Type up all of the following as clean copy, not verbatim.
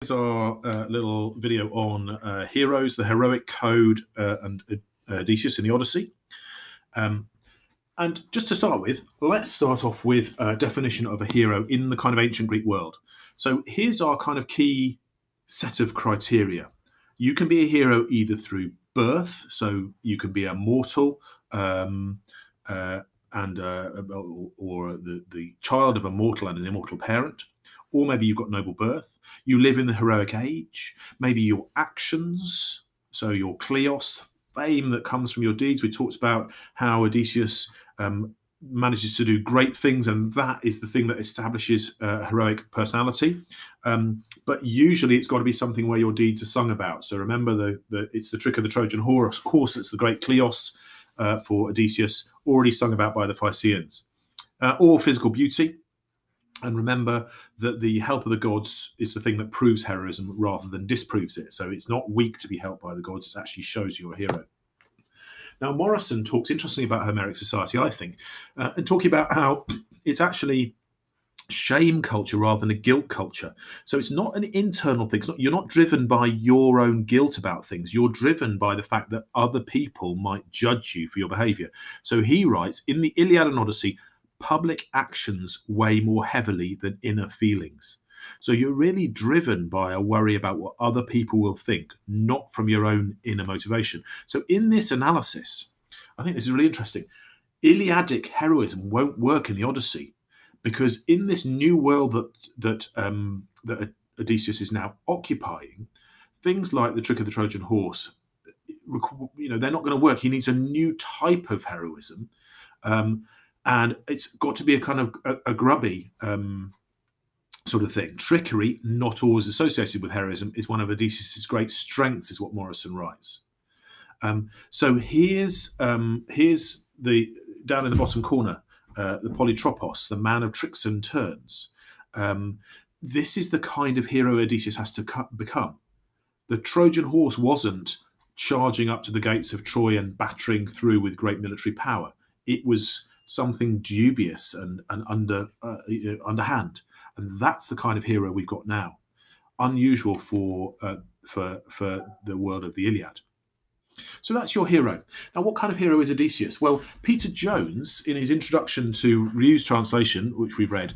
Here's our little video on heroes, the heroic code, and Odysseus in the Odyssey. And just to start with, let's start off with a definition of a hero in the kind of ancient Greek world. So here's our kind of key set of criteria. You can be a hero either through birth, so you can be a mortal, or the child of a mortal and an immortal parent, or maybe you've got noble birth. You live in the heroic age, maybe your actions, so your kleos, fame that comes from your deeds. We talked about how Odysseus manages to do great things, and that is the thing that establishes a heroic personality. But usually it's got to be something where your deeds are sung about. So remember, it's the trick of the Trojan horse. Of course, it's the great kleos for Odysseus, already sung about by the Phaeacians. Or physical beauty. And remember that the help of the gods is the thing that proves heroism rather than disproves it. So it's not weak to be helped by the gods. It actually shows you're a hero. Now, Morrison talks interestingly about Homeric society, I think, and talking about how it's actually shame culture rather than a guilt culture. So it's not an internal thing. You're not driven by your own guilt about things. You're driven by the fact that other people might judge you for your behavior. So he writes, in the Iliad and Odyssey, public actions weigh more heavily than inner feelings. So you're really driven by a worry about what other people will think, not from your own inner motivation. So in this analysis, I think this is really interesting. Iliadic heroism won't work in the Odyssey because in this new world that Odysseus is now occupying, things like the trick of the Trojan horse, they're not going to work. He needs a new type of heroism. And it's got to be a kind of a grubby sort of thing. Trickery, not always associated with heroism, is one of Odysseus' great strengths, is what Morrison writes. So here's the down in the bottom corner, the Polytropos, the man of tricks and turns. This is the kind of hero Odysseus has to become. The Trojan horse wasn't charging up to the gates of Troy and battering through with great military power. It was something dubious and underhand, and that's the kind of hero we've got now. Unusual for the world of the Iliad. So that's your hero. Now, what kind of hero is Odysseus? Well, Peter Jones, in his introduction to Rieux's translation, which we've read,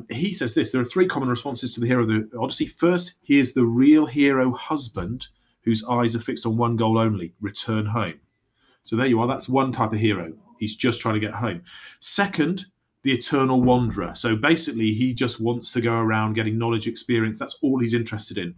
he says this: there are three common responses to the hero of the Odyssey. First, he is the real hero husband whose eyes are fixed on one goal only: return home. So there you are. That's one type of hero. He's just trying to get home. Second, the eternal wanderer. So basically, he just wants to go around getting knowledge, experience. That's all he's interested in.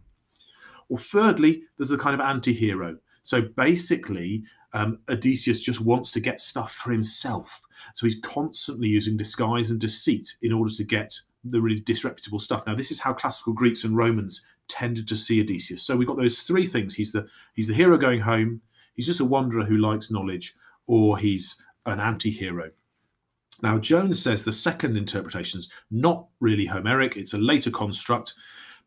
Or thirdly, there's a kind of anti-hero. So basically, Odysseus just wants to get stuff for himself. So he's constantly using disguise and deceit in order to get the really disreputable stuff. Now, this is how classical Greeks and Romans tended to see Odysseus. So we've got those three things. He's the hero going home. He's just a wanderer who likes knowledge, or he's an anti-hero. Now, Jones says the second interpretation's not really Homeric. It's a later construct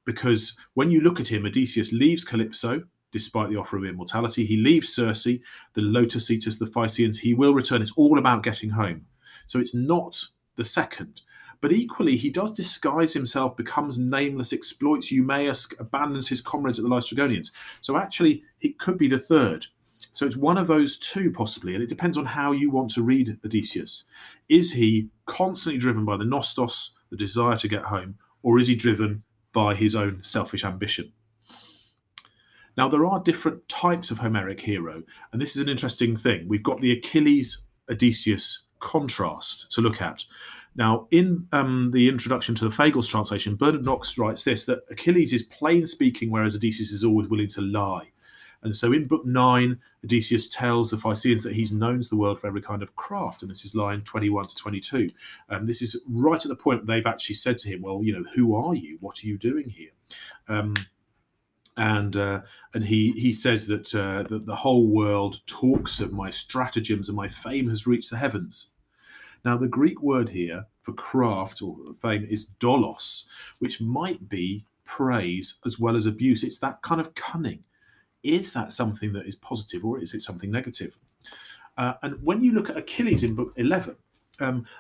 because when you look at him, Odysseus leaves Calypso, despite the offer of immortality. He leaves Circe, the Lotus Eaters, the Phaeacians. He will return. It's all about getting home. So it's not the second. But equally, he does disguise himself, becomes nameless, exploits Eumaeus, abandons his comrades at the Laestrygonians. So actually, it could be the third. So it's one of those two, possibly, and it depends on how you want to read Odysseus. Is he constantly driven by the nostos, the desire to get home, or is he driven by his own selfish ambition? Now, there are different types of Homeric hero, and this is an interesting thing. We've got the Achilles-Odysseus contrast to look at. Now, in the introduction to the Fagles translation, Bernard Knox writes this, that Achilles is plain speaking, whereas Odysseus is always willing to lie. And so in Book 9, Odysseus tells the Phaeacians that he's known the world for every kind of craft. And this is line 21 to 22. This is right at the point they've actually said to him, well, who are you? What are you doing here? And he says that the whole world talks of my stratagems and my fame has reached the heavens. Now, the Greek word here for craft or fame is dolos, which might be praise as well as abuse. It's that kind of cunning. Is that something that is positive, or is it something negative? And when you look at Achilles in Book 11,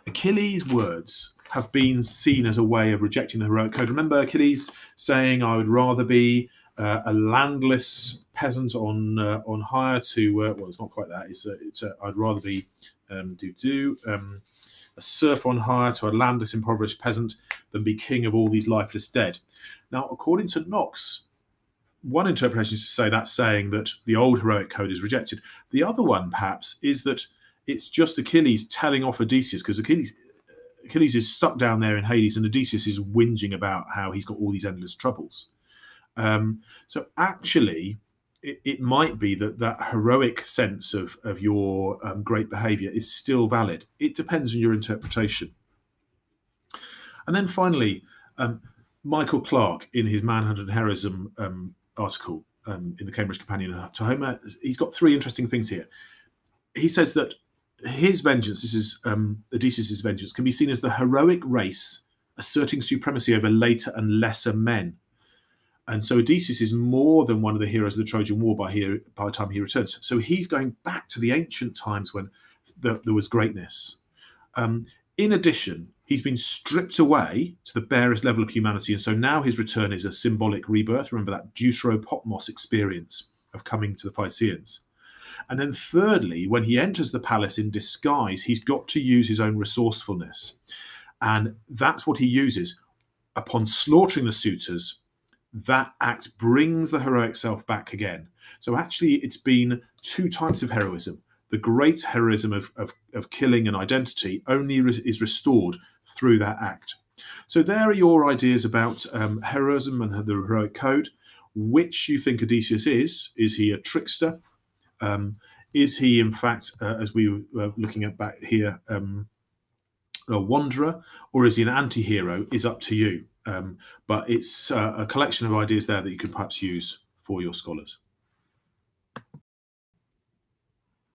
Achilles' words have been seen as a way of rejecting the heroic code. Remember Achilles saying, "I would rather be a landless peasant on hire to well, it's not quite that. I'd rather be a serf on hire to a landless, impoverished peasant than be king of all these lifeless dead." Now, according to Knox, one interpretation is to say that's saying that the old heroic code is rejected. The other one, perhaps, is that it's just Achilles telling off Odysseus, because Achilles is stuck down there in Hades, and Odysseus is whinging about how he's got all these endless troubles. So actually, it might be that that heroic sense of your great behaviour is still valid. It depends on your interpretation. And then finally, Michael Clarke, in his Manhood and Heroism article in the Cambridge Companion to Homer, he's got three interesting things here. He says that his vengeance, this is Odysseus' vengeance, can be seen as the heroic race asserting supremacy over later and lesser men. And so Odysseus is more than one of the heroes of the Trojan War by the time he returns. So he's going back to the ancient times when there was greatness. In addition, he's been stripped away to the barest level of humanity. And so now his return is a symbolic rebirth. Remember that Deuteropotmos experience of coming to the Phaeacians. And then thirdly, when he enters the palace in disguise, he's got to use his own resourcefulness. And that's what he uses. Upon slaughtering the suitors, that act brings the heroic self back again. So actually, it's been two types of heroism. The great heroism of killing an identity only is restored through that act. So there are your ideas about heroism and the heroic code. Which you think Odysseus is? Is he a trickster? Is he, in fact, as we were looking at back here, a wanderer? Or is he an anti-hero? Is up to you. But it's a collection of ideas there that you could perhaps use for your scholars.